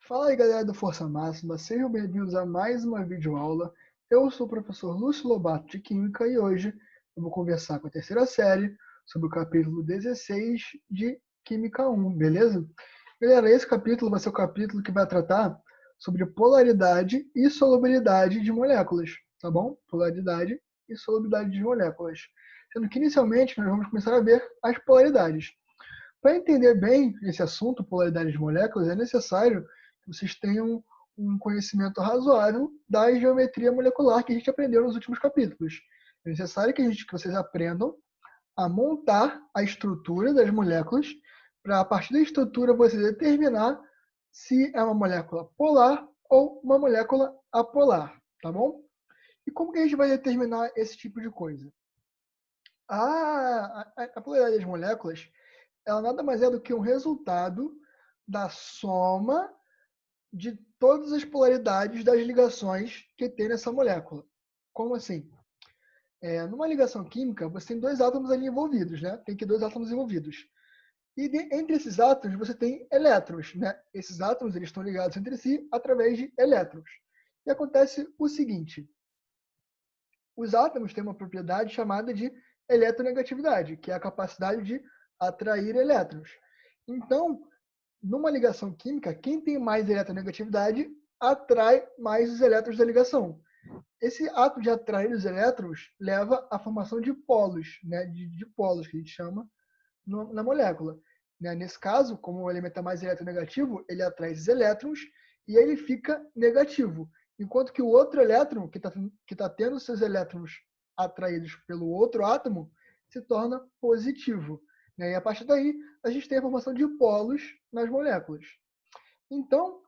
Fala aí, galera do Força Máxima, sejam bem-vindos a mais uma videoaula. Eu sou o professor Lúcio Lobato de Química e hoje eu vou conversar com a terceira série sobre o capítulo 16 de Química 1, beleza? Galera, esse capítulo vai ser o capítulo que vai tratar sobre polaridade e solubilidade de moléculas, tá bom? Polaridade e solubilidade de moléculas. Sendo que inicialmente nós vamos começar a ver as polaridades. Para entender bem esse assunto, polaridade de moléculas, é necessário que vocês tenham um conhecimento razoável da geometria molecular que a gente aprendeu nos últimos capítulos. É necessário que vocês aprendam a montar a estrutura das moléculas para, a partir da estrutura, você determinar se é uma molécula polar ou uma molécula apolar, tá bom? E como que a gente vai determinar esse tipo de coisa? A polaridade das moléculas ela nada mais é do que um resultado da soma de todas as polaridades das ligações que tem nessa molécula. Como assim? Numa ligação química, você tem dois átomos ali envolvidos, né? Tem que dois átomos envolvidos. E entre esses átomos você tem elétrons, né? Esses átomos eles estão ligados entre si através de elétrons. E acontece o seguinte: os átomos têm uma propriedade chamada de eletronegatividade, que é a capacidade de atrair elétrons. Então, numa ligação química, quem tem mais eletronegatividade atrai mais os elétrons da ligação. Esse ato de atrair os elétrons leva à formação de polos, né, de polos, que a gente chama na molécula. Né? Nesse caso, como o elemento é mais eletronegativo, ele atrai esses elétrons e ele fica negativo. Enquanto que o outro elétron, que tá tendo seus elétrons atraídos pelo outro átomo, se torna positivo. Né? E a partir daí, a gente tem a formação de polos nas moléculas. Então,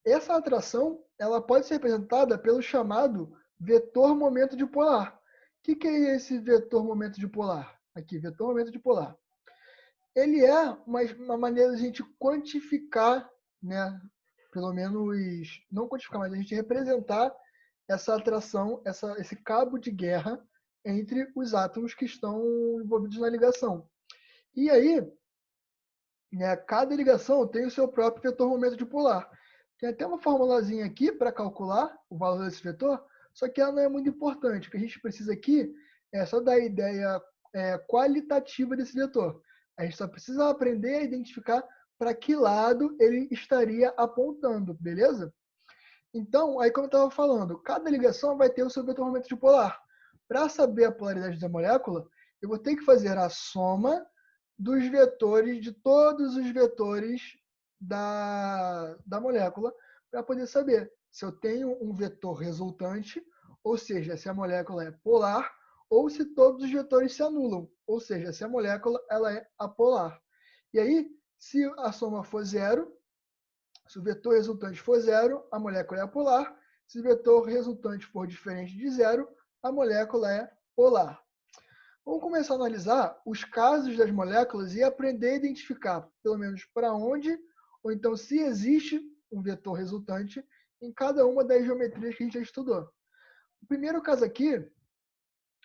essa atração ela pode ser representada pelo chamado vetor momento dipolar. O que é esse vetor momento dipolar? Aqui, vetor momento dipolar. Ele é uma maneira de a gente quantificar, né? Pelo menos, não quantificar, mas a gente representar essa atração, esse cabo de guerra entre os átomos que estão envolvidos na ligação. E aí, né, cada ligação tem o seu próprio vetor momento dipolar. Tem até uma formulazinha aqui para calcular o valor desse vetor, só que ela não é muito importante. O que a gente precisa aqui é só dar a ideia qualitativa desse vetor. A gente só precisa aprender a identificar para que lado ele estaria apontando, beleza? Então, aí como eu estava falando, cada ligação vai ter o seu vetor momento dipolar. Para saber a polaridade da molécula, eu vou ter que fazer a soma dos vetores, de todos os vetores da molécula, para poder saber se eu tenho um vetor resultante, ou seja, se a molécula é polar, ou se todos os vetores se anulam, ou seja, se a molécula ela é apolar. E aí, se a soma for zero, se o vetor resultante for zero, a molécula é apolar. Se o vetor resultante for diferente de zero, a molécula é polar. Vamos começar a analisar os casos das moléculas e aprender a identificar, pelo menos para onde, ou então se existe um vetor resultante em cada uma das geometrias que a gente já estudou. O primeiro caso aqui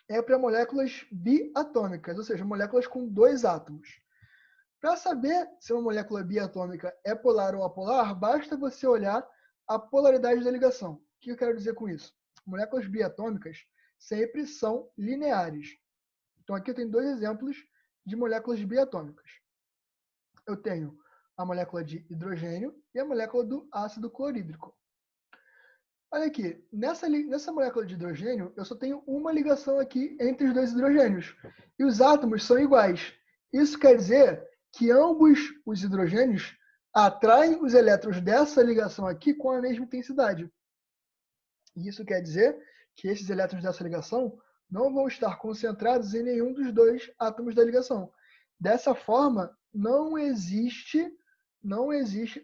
é para moléculas biatômicas, ou seja, moléculas com dois átomos. Para saber se uma molécula biatômica é polar ou apolar, basta você olhar a polaridade da ligação. O que eu quero dizer com isso? Moléculas biatômicas sempre são lineares. Então aqui eu tenho dois exemplos de moléculas biatômicas. Eu tenho a molécula de hidrogênio e a molécula do ácido clorídrico. Olha aqui, nessa molécula de hidrogênio, eu só tenho uma ligação aqui entre os dois hidrogênios. E os átomos são iguais. Isso quer dizer que ambos os hidrogênios atraem os elétrons dessa ligação aqui com a mesma intensidade. E isso quer dizer que esses elétrons dessa ligação não vão estar concentrados em nenhum dos dois átomos da ligação. Dessa forma, não existe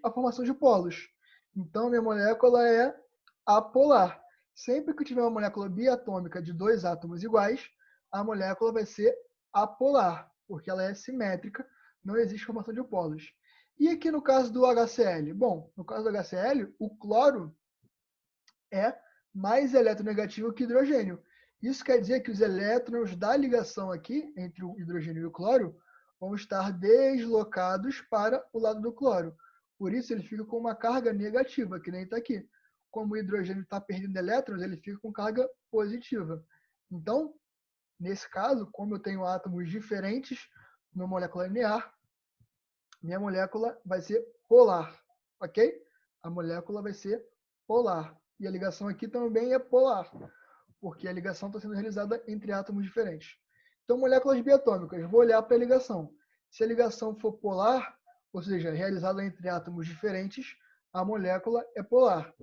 a formação de polos. Então, minha molécula é apolar. Sempre que tiver uma molécula biatômica de dois átomos iguais, a molécula vai ser apolar, porque ela é simétrica, não existe formação de polos. E aqui no caso do HCl? Bom, no caso do HCl, o cloro é mais eletronegativo que hidrogênio. Isso quer dizer que os elétrons da ligação aqui, entre o hidrogênio e o cloro, vão estar deslocados para o lado do cloro. Por isso, ele fica com uma carga negativa, que nem está aqui. Como o hidrogênio está perdendo elétrons, ele fica com carga positiva. Então, nesse caso, como eu tenho átomos diferentes numa molécula linear, minha molécula vai ser polar, ok? A molécula vai ser polar. E a ligação aqui também é polar, porque a ligação está sendo realizada entre átomos diferentes. Então, moléculas biatômicas, vou olhar para a ligação. Se a ligação for polar, ou seja, realizada entre átomos diferentes, a molécula é polar.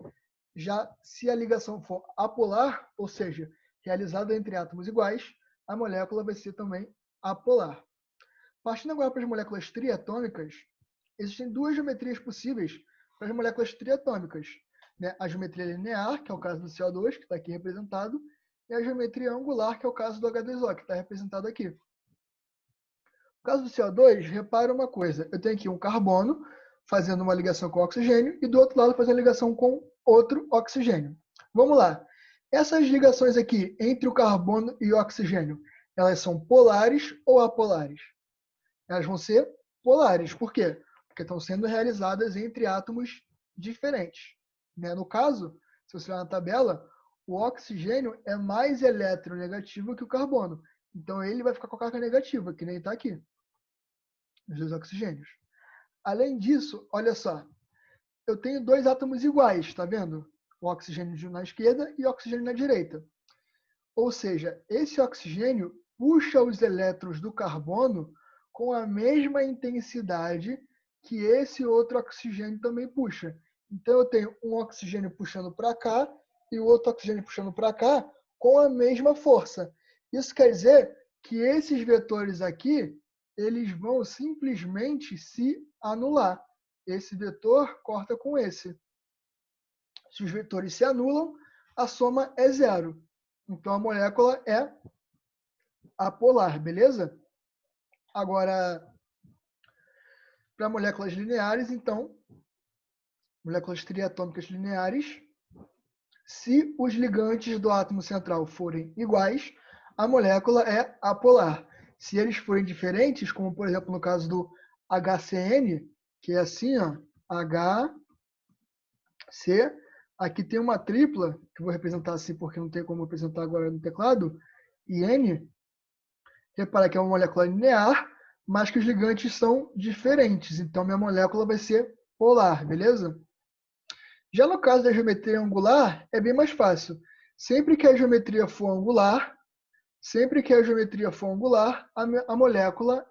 Já se a ligação for apolar, ou seja, realizada entre átomos iguais, a molécula vai ser também apolar. Partindo agora para as moléculas triatômicas, existem duas geometrias possíveis para as moléculas triatômicas, né? A geometria linear, que é o caso do CO2, que está aqui representado, e a geometria angular, que é o caso do H2O, que está representado aqui. No caso do CO2, repara uma coisa, eu tenho aqui um carbono fazendo uma ligação com oxigênio e do outro lado fazendo ligação com outro oxigênio. Vamos lá. Essas ligações aqui entre o carbono e o oxigênio, elas são polares ou apolares? Elas vão ser polares. Por quê? Porque estão sendo realizadas entre átomos diferentes. Né? No caso, se você olhar na tabela, o oxigênio é mais eletronegativo que o carbono. Então, ele vai ficar com a carga negativa, que nem está aqui, os dois oxigênios. Além disso, olha só, eu tenho dois átomos iguais, está vendo? O oxigênio na esquerda e o oxigênio na direita. Ou seja, esse oxigênio puxa os elétrons do carbono com a mesma intensidade que esse outro oxigênio também puxa. Então, eu tenho um oxigênio puxando para cá e o outro oxigênio puxando para cá com a mesma força. Isso quer dizer que esses vetores aqui, eles vão simplesmente se anular. Esse vetor corta com esse. Se os vetores se anulam, a soma é zero. Então, a molécula é apolar, beleza? Agora, para moléculas lineares, então, moléculas triatômicas lineares, se os ligantes do átomo central forem iguais, a molécula é apolar. Se eles forem diferentes, como por exemplo no caso do HCN, que é assim, ó, HC, aqui tem uma tripla, que eu vou representar assim porque não tem como representar agora no teclado, IN, repara que é uma molécula linear, mas que os ligantes são diferentes. Então, minha molécula vai ser polar, beleza? Já no caso da geometria angular, é bem mais fácil. Sempre que a geometria for angular, a molécula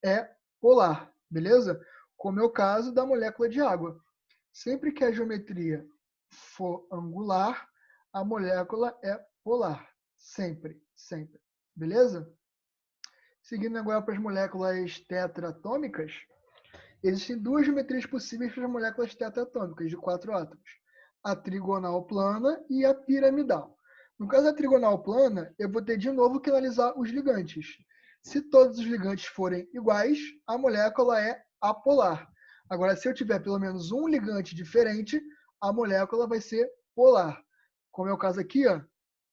é polar, beleza? Como é o caso da molécula de água. Sempre que a geometria for angular, a molécula é polar. Sempre, sempre. Beleza? Seguindo agora para as moléculas tetratômicas, existem duas geometrias possíveis para as moléculas tetratômicas de 4 átomos. A trigonal plana e a piramidal. No caso da trigonal plana, eu vou ter de novo que analisar os ligantes. Se todos os ligantes forem iguais, a molécula é apolar. Agora, se eu tiver pelo menos um ligante diferente, a molécula vai ser polar. Como é o caso aqui, ó,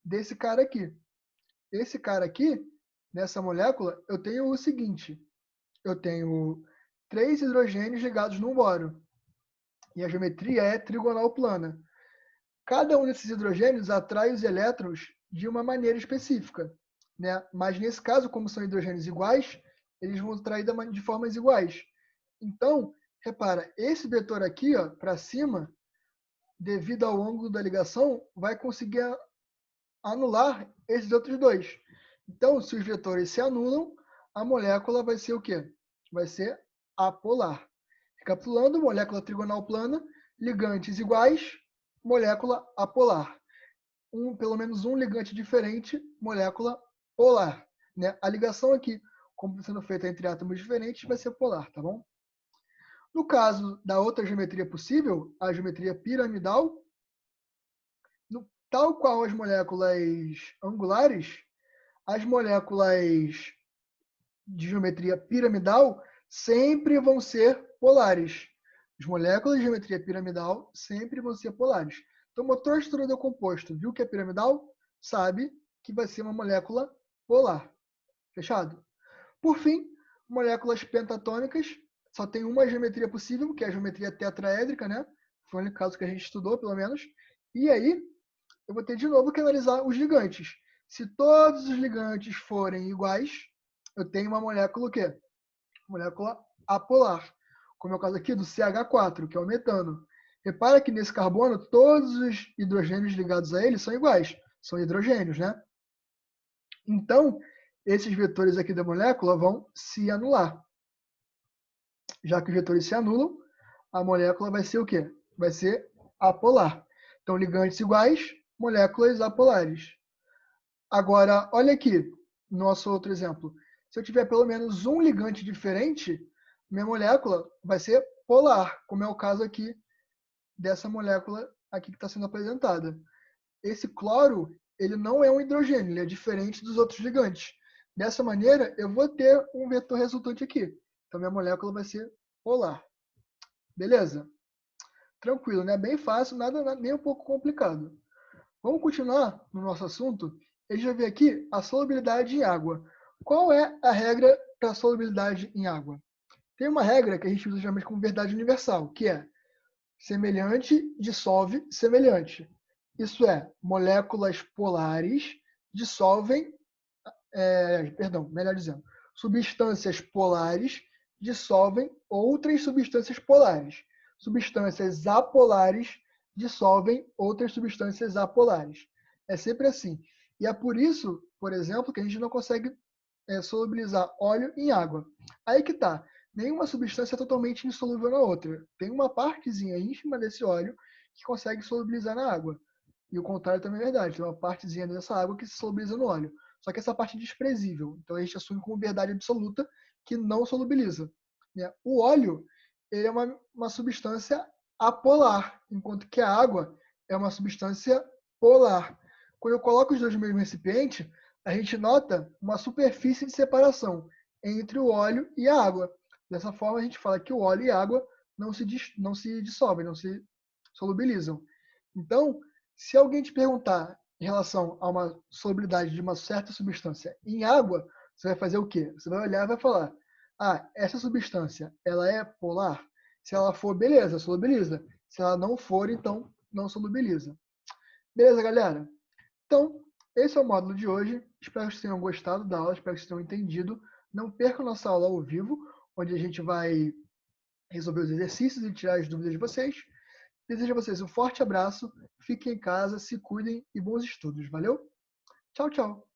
desse cara aqui. Esse cara aqui, nessa molécula, eu tenho o seguinte. Eu tenho 3 hidrogênios ligados num boro. E a geometria é trigonal plana. Cada um desses hidrogênios atrai os elétrons de uma maneira específica. Né? Mas nesse caso, como são hidrogênios iguais, eles vão atrair de formas iguais. Então, repara, esse vetor aqui, para cima, devido ao ângulo da ligação, vai conseguir anular esses outros dois. Então, se os vetores se anulam, a molécula vai ser o quê? Vai ser apolar. Recapitulando, molécula trigonal plana, ligantes iguais, molécula apolar. Pelo menos um ligante diferente, molécula polar. Né? A ligação aqui, como sendo feita entre átomos diferentes, vai ser polar, tá bom? No caso da outra geometria possível, a geometria piramidal, tal qual as moléculas angulares, as moléculas de geometria piramidal sempre vão ser polares. As moléculas de geometria piramidal sempre vão ser polares. Então, o motor de estrutura do composto viu que é piramidal, sabe que vai ser uma molécula polar. Fechado? Por fim, moléculas pentatônicas. só tem uma geometria possível, que é a geometria tetraédrica, né? Foi o único caso que a gente estudou, pelo menos. E aí, eu vou ter de novo que analisar os ligantes. Se todos os ligantes forem iguais, eu tenho uma molécula o quê? Molécula apolar. Como é o caso aqui do CH4, que é o metano. Repara que nesse carbono, todos os hidrogênios ligados a ele são iguais. São hidrogênios, né? Então, esses vetores aqui da molécula vão se anular. Já que os vetores se anulam, a molécula vai ser o quê? Vai ser apolar. Então, ligantes iguais, moléculas apolares. Agora, olha aqui, nosso outro exemplo. Se eu tiver pelo menos um ligante diferente, minha molécula vai ser polar, como é o caso aqui dessa molécula aqui que está sendo apresentada. Esse cloro, ele não é um hidrogênio, ele é diferente dos outros ligantes. Dessa maneira, eu vou ter um vetor resultante aqui. Então, minha molécula vai ser polar. Beleza? Tranquilo, né? Bem fácil, nada nem um pouco complicado. Vamos continuar no nosso assunto. A gente vai ver aqui a solubilidade em água. Qual é a regra para a solubilidade em água? Tem uma regra que a gente usa geralmente como verdade universal, que é semelhante dissolve semelhante. Isso é, moléculas polares dissolvem, melhor dizendo, substâncias polares dissolvem outras substâncias polares. Substâncias apolares dissolvem outras substâncias apolares. É sempre assim. E é por isso, por exemplo, que a gente não consegue solubilizar óleo em água. Aí que tá. Nenhuma substância é totalmente insolúvel na outra. Tem uma partezinha ínfima desse óleo que consegue solubilizar na água. E o contrário também é verdade. Tem uma partezinha dessa água que se solubiliza no óleo. Só que essa parte é desprezível. Então a gente assume como verdade absoluta que não solubiliza. Né? O óleo ele é uma substância apolar, enquanto que a água é uma substância polar. Quando eu coloco os dois no mesmo recipiente, a gente nota uma superfície de separação entre o óleo e a água. Dessa forma, a gente fala que o óleo e a água não se dissolvem, não se solubilizam. Então, se alguém te perguntar em relação a uma solubilidade de uma certa substância em água, você vai fazer o quê? Você vai olhar e vai falar: ah, essa substância, ela é polar? Se ela for, beleza, solubiliza. Se ela não for, então não solubiliza. Beleza, galera? Então, esse é o módulo de hoje. Espero que vocês tenham gostado da aula, espero que vocês tenham entendido. Não percam nossa aula ao vivo, onde a gente vai resolver os exercícios e tirar as dúvidas de vocês. Desejo a vocês um forte abraço, fiquem em casa, se cuidem e bons estudos. Valeu? Tchau, tchau!